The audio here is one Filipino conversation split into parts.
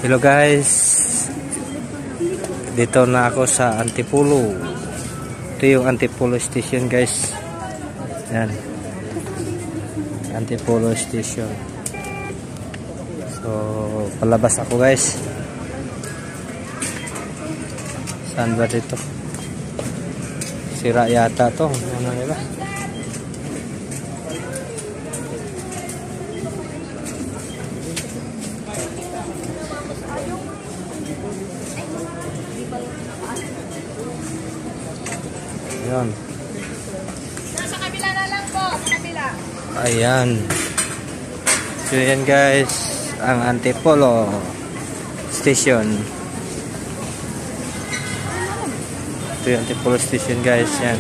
Hello guys, dito na ako sa Antipolo. Ito yung Antipolo Station guys. Yan, Antipolo Station. So palabas ako guys. Saan ba dito? Sira yata to. Ano nila? Ayan. Nasa kabila na lang po, sa kabila. Ayan. So yan guys, ang Antipolo Station. Ito yung Antipolo Station guys, yan.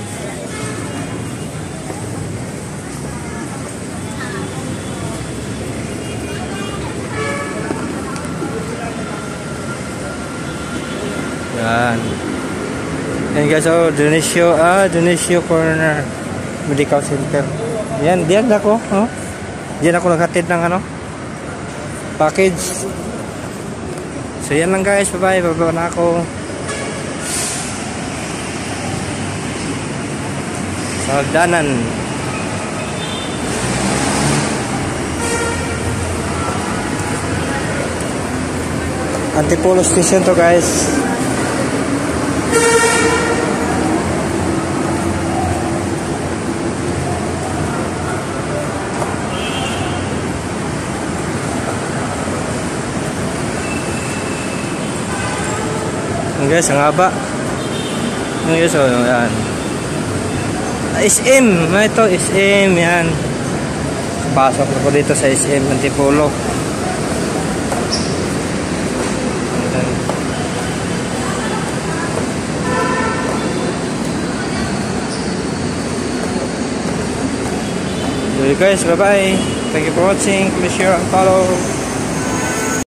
Yan. Yan guys, oh, Dionisio Corner Medical Center. Yan, diyan ako, oh. Diyan ako naghatid ng ano, package. So yan lang guys, bye-bye, baba na ako. Sa hagdanan. Antipolo Station to guys. Guys, ang haba. Guys, oh, yan. SM, ito SM, yan. Pasok ako dito sa SM Antipolo. So guys, bye bye. Thank you for watching. Please share and follow.